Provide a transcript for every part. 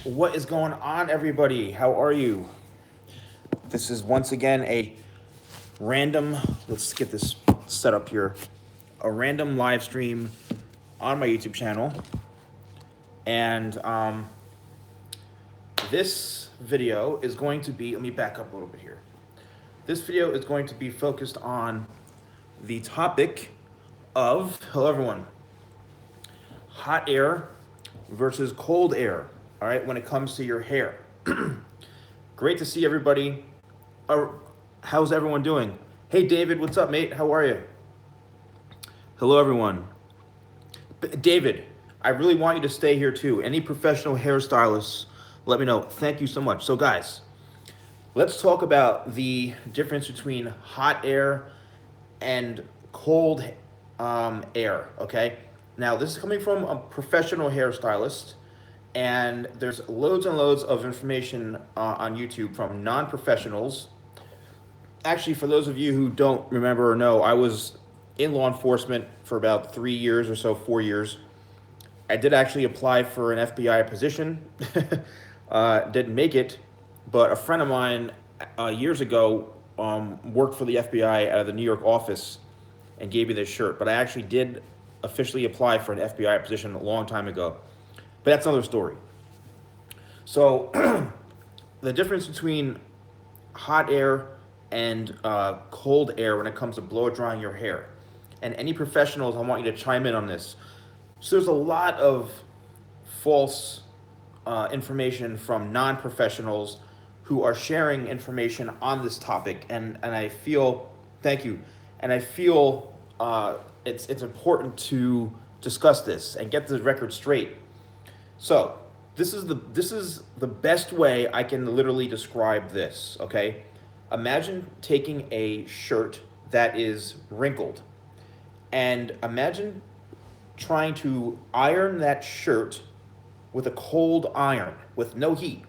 What is going on, everybody? How are you? This is once again a random, let's get this set up here, a random live stream on my YouTube channel. And this video is going to be, let me back up a little bit here. This video is going to be focused on the topic of, hello everyone, hot air versus cold air, all right, when it comes to your hair. Great to see everybody. How's everyone doing? Hey, David, what's up, mate? How are you? Hello, everyone. David, I really want you to stay here too. Any professional hairstylists, let me know. Thank you so much. So, guys, let's talk about the difference between hot air and cold air, okay? Now, this is coming from a professional hairstylist, and there's loads and loads of information on YouTube from non-professionals. Actually, for those of you who don't remember or know, I was in law enforcement for about 3 years or so, 4 years. I did actually apply for an FBI position. Didn't make it, but a friend of mine years ago worked for the FBI out of the New York office and gave me this shirt. But I actually did officially apply for an FBI position a long time ago. But that's another story. So the difference between hot air and cold air when it comes to blow drying your hair. And any professionals, I want you to chime in on this. So there's a lot of false information from non-professionals who are sharing information on this topic, and I feel, thank you, and I feel it's important to discuss this and get the record straight. So this is the best way I can literally describe this. Okay, imagine taking a shirt that is wrinkled, and imagine trying to iron that shirt with a cold iron with no heat.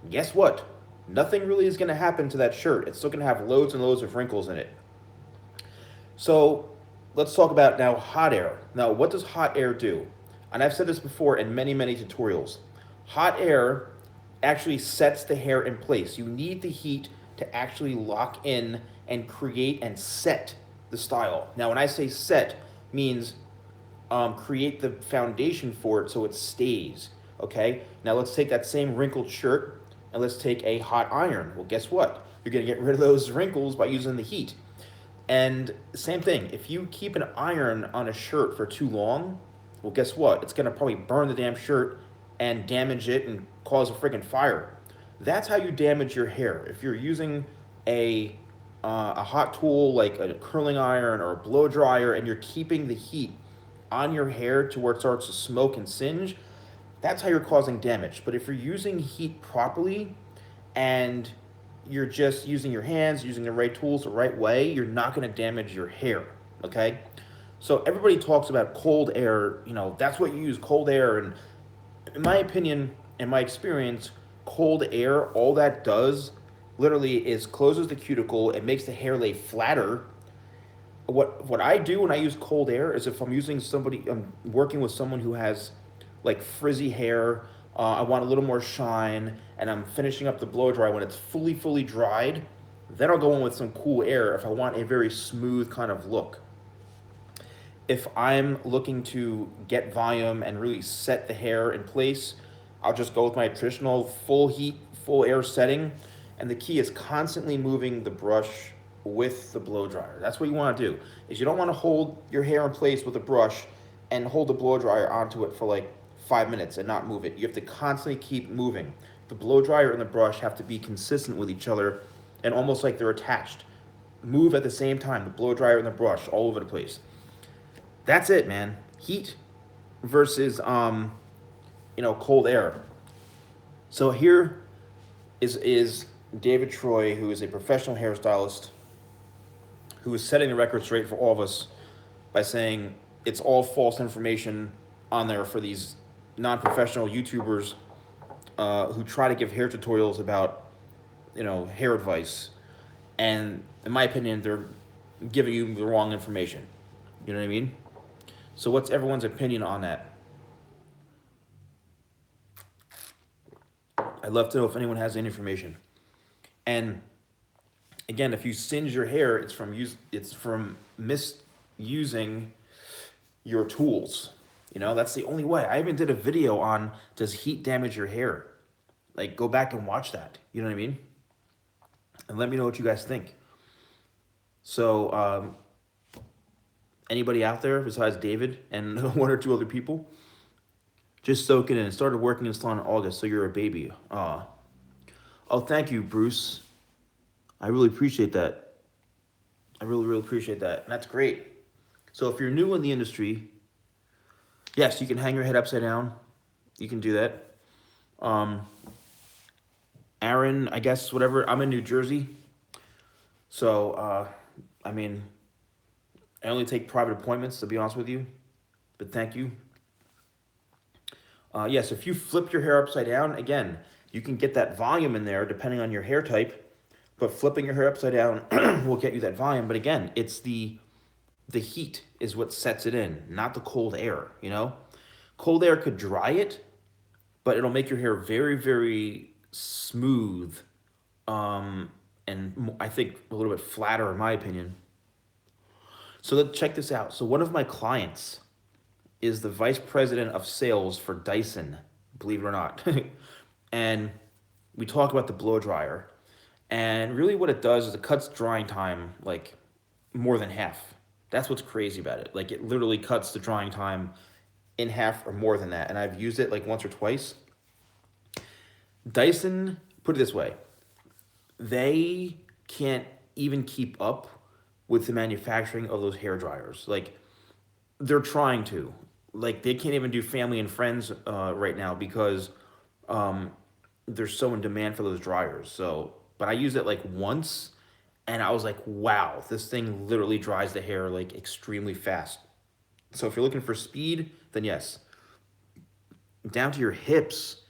Guess what? Nothing really is going to happen to that shirt. It's still going to have loads and loads of wrinkles in it. So let's talk about now hot air. Now, what does hot air do? And I've said this before in many, many tutorials. Hot air actually sets the hair in place. You need the heat to actually lock in and create and set the style. Now, when I say set, means create the foundation for it so it stays. Okay? Now, let's take that same wrinkled shirt and let's take a hot iron. Well, guess what? You're going to get rid of those wrinkles by using the heat. And same thing, if you keep an iron on a shirt for too long, well, guess what? It's going to probably burn the damn shirt and damage it and cause a freaking fire. That's how you damage your hair. If you're using a hot tool like a curling iron or a blow dryer and you're keeping the heat on your hair to where it starts to smoke and singe, that's how you're causing damage. But if you're using heat properly and you're just using your hands, using the right tools the right way, you're not going to damage your hair, okay? So everybody talks about cold air, that's what you use, cold air. And in my opinion, in my experience, cold air, all that does literally is closes the cuticle. It makes the hair lay flatter. What I do when I use cold air is if I'm working with someone who has like frizzy hair, I want a little more shine, and I'm finishing up the blow dry when it's fully dried, then I'll go in with some cool air if I want a very smooth kind of look. If I'm looking to get volume and really set the hair in place, I'll just go with my traditional full heat, full air setting. And the key is constantly moving the brush with the blow dryer. That's what you want to do, is you don't want to hold your hair in place with a brush and hold the blow dryer onto it for like 5 minutes and not move it. You have to constantly keep moving. The blow dryer and the brush have to be consistent with each other and almost like they're attached. Move at the same time, the blow dryer and the brush all over the place. That's it, man. Heat versus cold air. So here is David Troy, who is a professional hairstylist, who is setting the record straight for all of us by saying it's all false information on there for these non-professional YouTubers who try to give hair tutorials about, hair advice. And in my opinion, they're giving you the wrong information. You know what I mean? So what's everyone's opinion on that? I'd love to know if anyone has any information. And again, if you singe your hair, it's from misusing your tools. You know, that's the only way. I even did a video on, does heat damage your hair? Like, go back and watch that. You know what I mean? And let me know what you guys think. So, anybody out there besides David and one or two other people, just soak it in. Started working in Salon in August, so you're a baby. Oh, thank you, Bruce. I really appreciate that. I really, really appreciate that. And that's great. So if you're new in the industry, yes, you can hang your head upside down. You can do that. Aaron, I guess, whatever. I'm in New Jersey. So, I mean, I only take private appointments, to be honest with you. But thank you. Yes, if you flip your hair upside down, again, you can get that volume in there depending on your hair type. But flipping your hair upside down will get you that volume. But again, it's the heat is what sets it in, not the cold air, you know? Cold air could dry it, but it'll make your hair very, very smooth, and I think a little bit flatter in my opinion. So let's check this out. So one of my clients is the vice president of sales for Dyson, believe it or not. And we talk about the blow dryer. And really what it does is it cuts drying time like more than half. That's what's crazy about it. Like, it literally cuts the drying time in half or more than that. And I've used it like once or twice. Dyson, put it this way, they can't even keep up with the manufacturing of those hair dryers. Like, they're trying to. Like, they can't even do family and friends right now because they're so in demand for those dryers. So, but I used it like once, and I was like, wow, this thing literally dries the hair like extremely fast. So if you're looking for speed, then yes. Down to your hips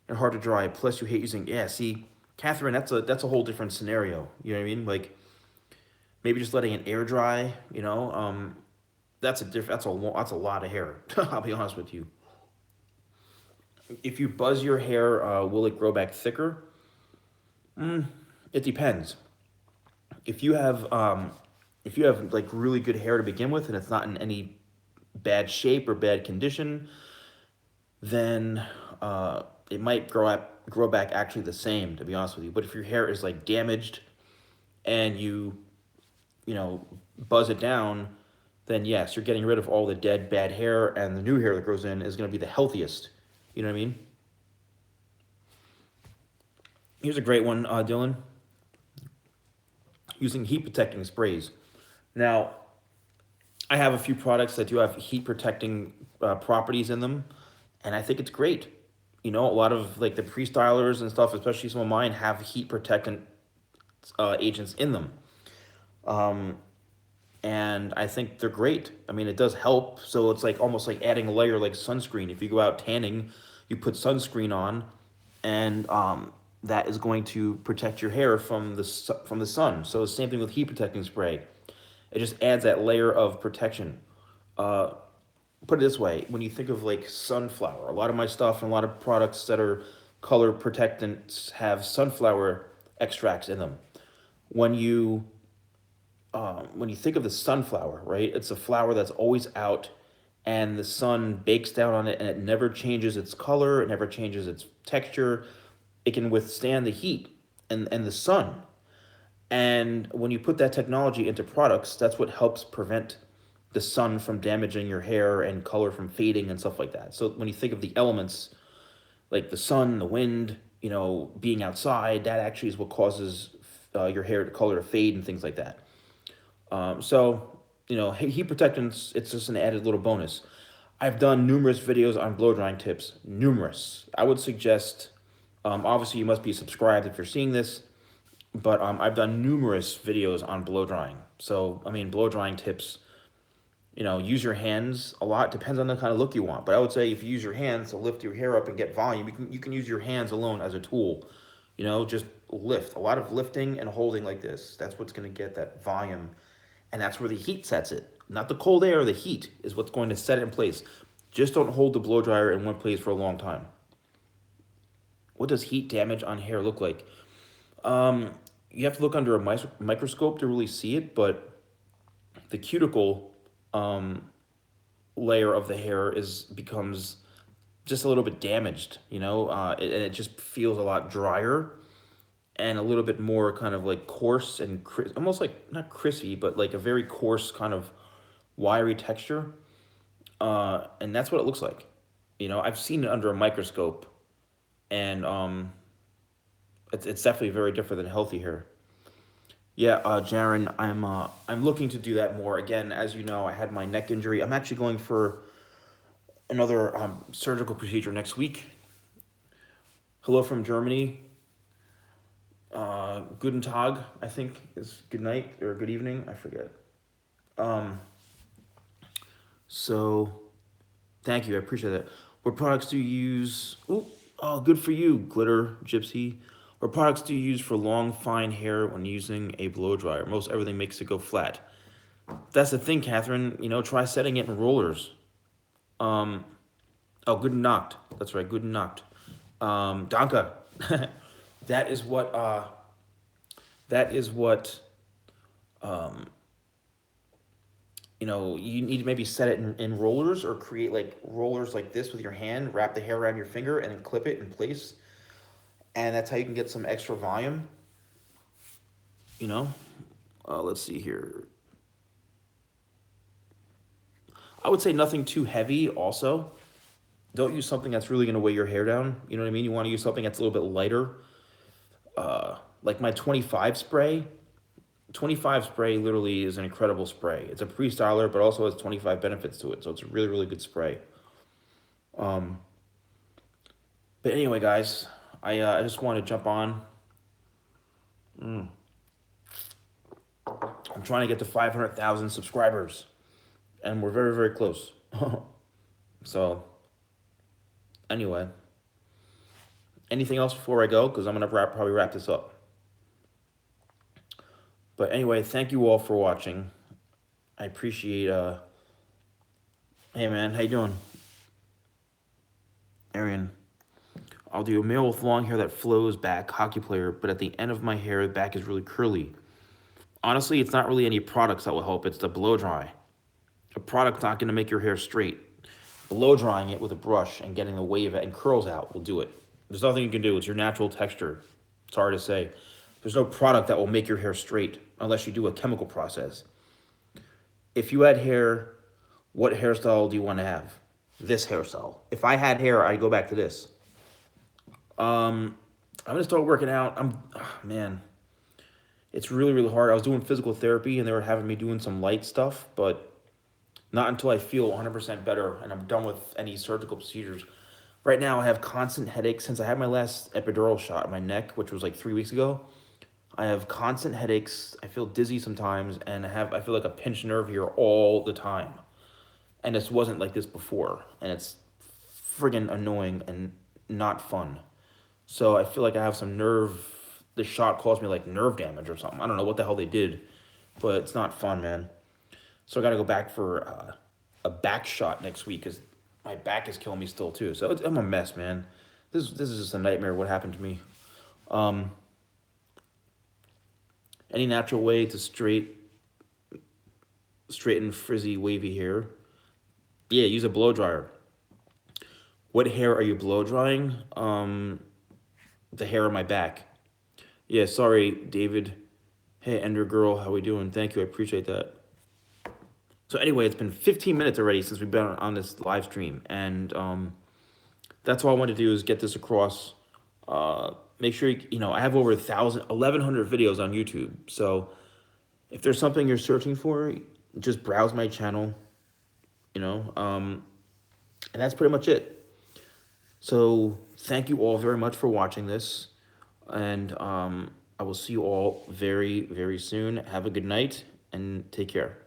and hard to dry. Plus you hate using, yeah, see, Catherine, that's a whole different scenario. You know what I mean? Like, maybe just letting it air dry, you know, that's a lot of hair. I'll be honest with you. If you buzz your hair, will it grow back thicker? It depends. If you have like really good hair to begin with, and it's not in any bad shape or bad condition, then it might grow back actually the same, to be honest with you. But if your hair is like damaged and you know, buzz it down, then yes, you're getting rid of all the dead bad hair, and the new hair that grows in is going to be the healthiest. You know what I mean? Here's a great one, Dylan. Using heat protecting sprays. Now, I have a few products that do have heat protecting properties in them, and I think it's great. You know, a lot of like the pre-stylers and stuff, especially some of mine, have heat protectant agents in them. And I think they're great. I mean, it does help. So it's like almost like adding a layer like sunscreen. If you go out tanning, you put sunscreen on, and that is going to protect your hair from the sun. So the same thing with heat protecting spray. It just adds that layer of protection. Put it this way, when you think of like sunflower, a lot of my stuff and a lot of products that are color protectants have sunflower extracts in them. When you think of the sunflower, right? It's a flower that's always out, and the sun bakes down on it, and it never changes its color, it never changes its texture. It can withstand the heat and the sun. And when you put that technology into products, that's what helps prevent the sun from damaging your hair and color from fading and stuff like that. So when you think of the elements, like the sun, the wind, you know, being outside, that actually is what causes your hair to color to fade and things like that. So, you know, heat protectants, it's just an added little bonus. I've done numerous videos on blow drying tips, numerous. I would suggest, obviously you must be subscribed if you're seeing this, but I've done numerous videos on blow drying. So, I mean, blow drying tips, you know, use your hands a lot. Depends on the kind of look you want. But I would say if you use your hands to lift your hair up and get volume, you can use your hands alone as a tool. You know, just lift. A lot of lifting and holding like this. That's what's going to get that volume. And that's where the heat sets it. Not the cold air, the heat is what's going to set it in place. Just don't hold the blow dryer in one place for a long time. What does heat damage on hair look like? Um, you have to look under a microscope to really see it, but the cuticle um, layer of the hair becomes just a little bit damaged, and it just feels a lot drier and a little bit more kind of like coarse and almost like not crispy, but like a very coarse kind of wiry texture. And that's what it looks like. I've seen it under a microscope, and it's definitely very different than healthy hair. Yeah, Jaron, I'm looking to do that more. Again, as you know, I had my neck injury. I'm actually going for another surgical procedure next week. Hello from Germany. Guten Tag, I think is good night or good evening. I forget. Um, so thank you. I appreciate that. What products do you use? Oh, good for you, Glitter Gypsy. What products do you use for long, fine hair when using a blow dryer? Most everything makes it go flat. That's the thing, Catherine. Try setting it in rollers. Um, oh, good Nacht. That's right, good Nacht. Danke. that is what. That is what. Um, you need to maybe set it in rollers or create like rollers like this with your hand. Wrap the hair around your finger and then clip it in place. And that's how you can get some extra volume. You know. Let's see here. I would say nothing too heavy. Also, don't use something that's really going to weigh your hair down. You know what I mean? You want to use something that's a little bit lighter. Like my 25 spray. 25 spray literally is an incredible spray. It's a pre-styler, but also has 25 benefits to it. So it's a really, really good spray. Um, but anyway, guys, I just want to jump on. Mm. I'm trying to get to 500,000 subscribers, and we're very, very close. So, anyway, anything else before I go? Because I'm gonna probably wrap this up. But anyway, thank you all for watching. I appreciate. Hey man, how you doing, Arian? I'll do a male with long hair that flows back, hockey player, but at the end of my hair, the back is really curly. Honestly, it's not really any products that will help. It's the blow dry. A product's not going to make your hair straight. Blow drying it with a brush and getting the wave and curls out will do it. There's nothing you can do. It's your natural texture. It's hard to say. There's no product that will make your hair straight unless you do a chemical process. If you had hair, what hairstyle do you want to have? This hairstyle. If I had hair, I'd go back to this. I'm gonna start working out. Man, it's really, really hard. I was doing physical therapy and they were having me doing some light stuff, but not until I feel 100% better and I'm done with any surgical procedures. Right now, I have constant headaches since I had my last epidural shot in my neck, which was like 3 weeks ago. I have constant headaches. I feel dizzy sometimes, and I feel like a pinched nerve here all the time. And this wasn't like this before, and it's friggin' annoying and not fun. So I feel like I have some nerve. The shot caused me like nerve damage or something. I don't know what the hell they did, but it's not fun, man. So I got to go back for a back shot next week because my back is killing me still too. So I'm a mess, man. This is just a nightmare. What happened to me? Um, any natural way to straighten frizzy wavy hair? Yeah, use a blow dryer. What hair are you blow drying? The hair on my back. Yeah, sorry, David. Hey, Ender Girl, how we doing? Thank you, I appreciate that. So anyway, it's been 15 minutes already since we've been on this live stream, and that's all I want to do is get this across. Make sure I have over 1,100 videos on YouTube. So if there's something you're searching for, just browse my channel. And that's pretty much it. So thank you all very much for watching this, and I will see you all very, very soon. Have a good night and take care.